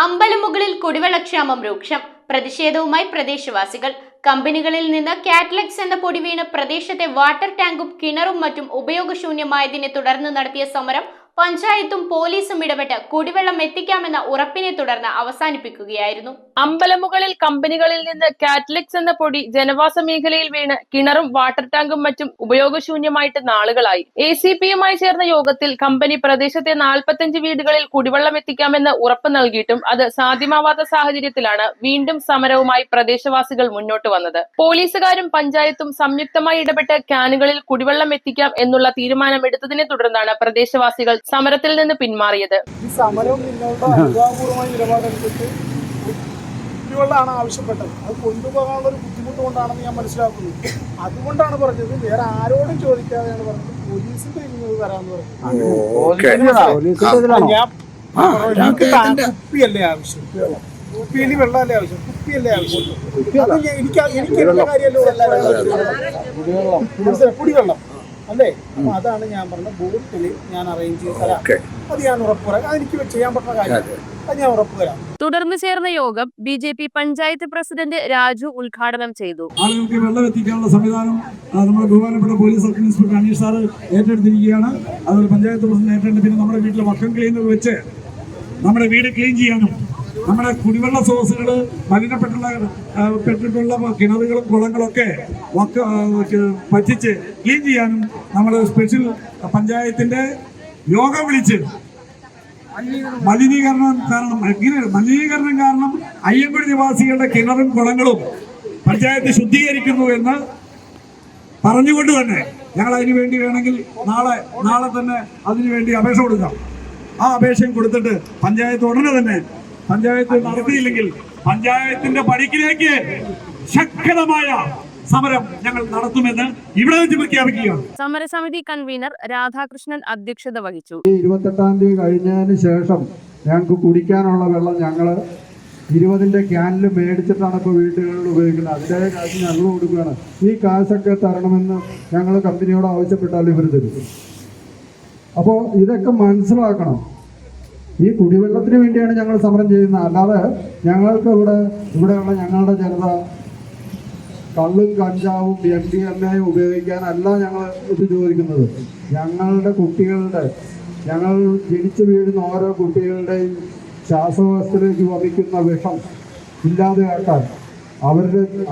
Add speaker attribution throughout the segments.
Speaker 1: അമ്പലമുകളിൽ കുടിവെള്ളക്ഷാമം രൂക്ഷം. പ്രതിഷേധവുമായി പ്രദേശവാസികൾ. കമ്പനികളിൽ നിന്ന് കാറ്റലക്സ് എന്ന പൊടി വീണ് പ്രദേശത്തെ വാട്ടർ ടാങ്കും കിണറും മറ്റും ഉപയോഗശൂന്യമായതിനെ തുടർന്ന് നടത്തിയ സമരം പഞ്ചായത്തും പോലീസും ഇടപെട്ട് കുടിവെള്ളം എത്തിക്കാമെന്ന ഉറപ്പിനെ തുടർന്ന് അവസാനിപ്പിക്കുകയായിരുന്നു.
Speaker 2: അമ്പലമുകളിൽ കമ്പനികളിൽ നിന്ന് കാറ്റലക്സ് എന്ന പൊടി ജനവാസ മേഖലയിൽ വീണ് കിണറും വാട്ടർ ടാങ്കും മറ്റും ഉപയോഗശൂന്യമായിട്ട് നാളുകളായി. ACPയുമായി ചേർന്ന യോഗത്തിൽ കമ്പനി പ്രദേശത്തെ 45 വീടുകളിൽ കുടിവെള്ളം എത്തിക്കാമെന്ന് ഉറപ്പ് നൽകിയിട്ടും അത് സാധ്യമാവാത്ത സാഹചര്യത്തിലാണ് വീണ്ടും സമരവുമായി പ്രദേശവാസികൾ മുന്നോട്ട് വന്നത്. പോലീസുകാരും പഞ്ചായത്തും സംയുക്തമായി ഇടപെട്ട് ക്യാനുകളിൽ കുടിവെള്ളം എത്തിക്കാം എന്നുള്ള തീരുമാനമെടുത്തതിനെ തുടർന്നാണ് പ്രദേശവാസികൾ സമരത്തിൽ നിന്ന് പിന്മാറിയത്.
Speaker 3: ഈ സമരം നിങ്ങളുടെ അനുഭാവപൂർവമായ നിലപാടെടുത്തിട്ട് കുടിവെള്ളമാണ് ആവശ്യപ്പെട്ടത്. അത് കൊണ്ടുപോകാനുള്ള ഒരു ബുദ്ധിമുട്ട് കൊണ്ടാണെന്ന് ഞാൻ മനസ്സിലാക്കുന്നു. അതുകൊണ്ടാണ് പറഞ്ഞത്, വേറെ ആരോടും ചോദിക്കാതെയാണ് പറഞ്ഞത് പോലീസിന്റെ ഇന്ന് വരാമെന്ന് പറഞ്ഞത്. കുപ്പിയല്ലേ ആവശ്യം, കുപ്പിയിൽ വെള്ളമല്ലേ ആവശ്യം, കുപ്പിയല്ലേ ആവശ്യം. എനിക്ക് എല്ലാ കാര്യമല്ലോ കുടിവെള്ളം അല്ലേ. അപ്പൊ അതാണ് ഞാൻ പറഞ്ഞത്, ബോട്ടിൽ ഞാൻ അറേഞ്ച് ചെയ്ത് തരാം. അത് ഞാൻ ഉറപ്പ് പറയാം. അതെനിക്ക് ചെയ്യാൻ പറ്റുന്ന കാര്യം, അത് ഞാൻ ഉറപ്പ് തരാം.
Speaker 2: തുടർന്ന് ചേർന്ന യോഗം BJP പഞ്ചായത്ത് പ്രസിഡന്റ് രാജു ഉദ്ഘാടനം ചെയ്തു.
Speaker 4: ആളുകൾക്ക് വെള്ളം എത്തിക്കാനുള്ള സംവിധാനം നമ്മുടെ ബഹുമാനപ്പെട്ട police sub inspector Aneesh sir ഏറ്റെടുത്തിരിക്കുകയാണ്. അതുപോലെ പഞ്ചായത്ത് പ്രസിഡന്റ് ഏറ്റെടുത്ത് പിന്നെ നമ്മുടെ വീട്ടിലെ വക്കം ക്ലീനർ വെച്ച് നമ്മുടെ വീട് ക്ലീൻ ചെയ്യാനും നമ്മുടെ കുടിവെള്ള സോഴ്സുകൾ മലിനപ്പെട്ടുള്ള കിണറുകളും കുളങ്ങളൊക്കെ പറ്റിച്ച് ക്ലീൻ ചെയ്യാനും നമ്മൾ സ്പെഷ്യൽ പഞ്ചായത്തിന്റെ യോഗം വിളിച്ച് മലിനീകരണം കാരണം അയ്യങ്കുഴി നിവാസികളുടെ കിണറും കുളങ്ങളും പഞ്ചായത്ത് ശുദ്ധീകരിക്കുന്നു എന്ന് പറഞ്ഞുകൊണ്ട് തന്നെ ഞങ്ങൾ അതിനു വേണ്ടി വേണമെങ്കിൽ നാളെ തന്നെ അതിനുവേണ്ടി അപേക്ഷ കൊടുക്കാം. ആ അപേക്ഷയും കൊടുത്തിട്ട് പഞ്ചായത്ത് ഉടനെ തന്നെ പഞ്ചായത്ത് നടത്തിയില്ലെങ്കിൽ പഞ്ചായത്തിന്റെ പടിക്കിലേക്ക് ശക്തമായ സമരം ഞങ്ങൾ നടത്തുമെന്ന് ഇവിടെ വെച്ച് പ്രഖ്യാപിക്കുകയാണ്.
Speaker 2: സമരസമിതി കൺവീനർ രാധാകൃഷ്ണൻ അധ്യക്ഷത വഹിച്ചു.
Speaker 5: 28-ാം തീയതി കഴിഞ്ഞതിന് ശേഷം ഞങ്ങൾക്ക് കുടിക്കാനുള്ള വെള്ളം ഞങ്ങൾ 20ന്റെ ക്യാനിൽ മേടിച്ചിട്ടാണ് ഇപ്പോൾ വീട്ടുകളിൽ ഉപയോഗിക്കുന്നത്. അതിൻ്റെ കാശ് ഞങ്ങൾ കൊടുക്കുകയാണ്. ഈ കാശൊക്കെ തരണമെന്ന് ഞങ്ങൾ കമ്പനിയോട് ആവശ്യപ്പെട്ടാൽ ഇവർ തരും. അപ്പോൾ ഇതൊക്കെ മനസ്സിലാക്കണം. ഈ കുടിവെള്ളത്തിന് വേണ്ടിയാണ് ഞങ്ങൾ സമരം ചെയ്യുന്നത്. അല്ലാതെ ഞങ്ങൾക്ക് ഇവിടെയുള്ള ഞങ്ങളുടെ ജനത കള്ളും കഞ്ചാവും MDMA ഉപയോഗിക്കാനല്ല ഞങ്ങൾ ഇത് ചോദിക്കുന്നത്. ഞങ്ങളുടെ കുട്ടികളുടെ, ഞങ്ങൾ ജനിച്ചു വീഴുന്ന ഓരോ കുട്ടികളുടെയും ശ്വാസകോശത്തിലേക്ക് വമിക്കുന്ന വിഷം ഇല്ലാതെയാക്കാൻ,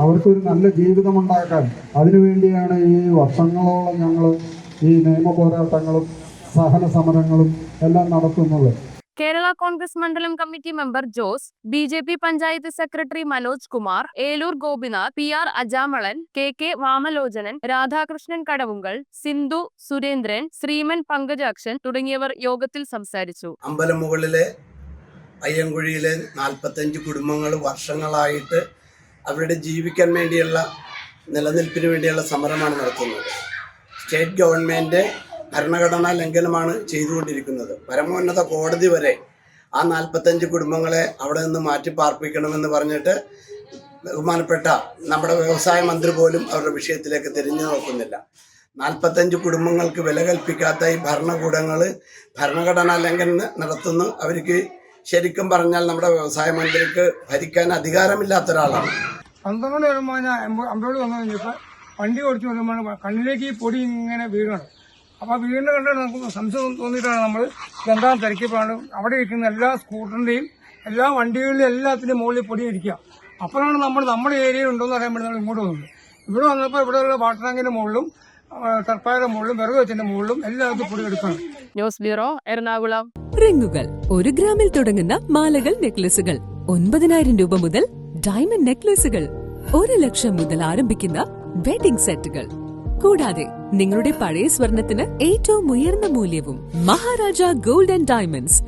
Speaker 5: അവർക്കൊരു നല്ല ജീവിതമുണ്ടാക്കാൻ, അതിനുവേണ്ടിയാണ് ഈ വർഷങ്ങളോളം ഞങ്ങൾ ഈ നിയമ പോരാട്ടങ്ങളും സഹന സമരങ്ങളും എല്ലാം നടത്തുന്നത്.
Speaker 2: കേരള കോൺഗ്രസ് മണ്ഡലം committee member Jose, BJP panchayat secretary Manoj Kumar, Eloor Gopinath, PR Ajamalan, KK Vamalochanan, Radhakrishnan Kadavunkal, Sindhu Surendran, Sreeman Pankajakshan തുടങ്ങിയവർ യോഗത്തിൽ സംസാരിച്ചു.
Speaker 6: അമ്പലമുകളിലെ അയ്യങ്കുഴിയിലെ 45 കുടുംബങ്ങൾ വർഷങ്ങളായിട്ട് അവരുടെ ജീവിക്കാൻ വേണ്ടിയുള്ള നിലനിൽപ്പിന് വേണ്ടിയുള്ള സമരമാണ് നടത്തുന്നത്. സ്റ്റേറ്റ് ഗവൺമെന്റ് ഭരണഘടനാ ലംഘനമാണ് ചെയ്തുകൊണ്ടിരിക്കുന്നത്. പരമോന്നത കോടതി വരെ ആ 45 കുടുംബങ്ങളെ അവിടെ നിന്ന് മാറ്റി പാർപ്പിക്കണമെന്ന് പറഞ്ഞിട്ട് ബഹുമാനപ്പെട്ട നമ്മുടെ വ്യവസായ മന്ത്രി പോലും അവരുടെ വിഷയത്തിലേക്ക് തിരിഞ്ഞു നോക്കുന്നില്ല. 45 കുടുംബങ്ങൾക്ക് വില കൽപ്പിക്കാത്ത ഈ ഭരണകൂടങ്ങൾ ഭരണഘടനാ ലംഘനം നടത്തുന്നു. അവർക്ക് ശരിക്കും പറഞ്ഞാൽ നമ്മുടെ വ്യവസായ മന്ത്രിക്ക് ഭരിക്കാൻ അധികാരമില്ലാത്ത ഒരാളാണ്.
Speaker 3: 12 അമ്പലോട് വന്നു കഴിഞ്ഞപ്പോൾ വണ്ടി ഓടിച്ചു വരുമ്പോൾ കണ്ണിലേക്ക് ഈ പൊടി ഇങ്ങനെ വീഴണം. അപ്പോൾ വീണ്ടും കണ്ട് നമുക്ക് സംശയം തോന്നിയിട്ടാണ് നമ്മൾ എന്താ തിരക്കിയപ്പോഴാണ് അവിടെ ഇരിക്കുന്ന എല്ലാ സ്കൂട്ടറിന്റെയും എല്ലാ വണ്ടികളുടെയും എല്ലാത്തിൻ്റെയും മുകളിൽ പൊടി ഇരിക്കുക. അപ്പോഴാണ് നമ്മുടെ ഏരിയയിൽ ഉണ്ടോയെന്ന് അറിയാൻ വേണ്ടി നമ്മൾ ഇങ്ങോട്ട് വന്നത്. ഇവിടെ വന്നപ്പോൾ ഇവിടെയുള്ള വാട്ടർ ടാങ്കിന്റെ മുകളിലും ടർപ്പായുടെ മുകളിലും വിറക് വെച്ചിന്റെ മുകളിലും എല്ലാവർക്കും പൊടി എടുക്കണം.
Speaker 2: News bureau, Ernakulam.
Speaker 7: റിങ്ങുകൾ 1 ഗ്രാമിൽ തുടങ്ങുന്ന മാലകൾ, നെക്ലസുകൾ 9,000 രൂപ മുതൽ ഡയമണ്ട് നെക്ലസുകൾ 1 ലക്ഷം മുതൽ ആരംഭിക്കുന്ന വെഡിംഗ് സെറ്റുകൾ, കൂടാതെ നിങ്ങളുടെ പഴയ സ്വർണത്തിന് ഏറ്റവും ഉയർന്ന മൂല്യവും. Maharaja gold and diamonds,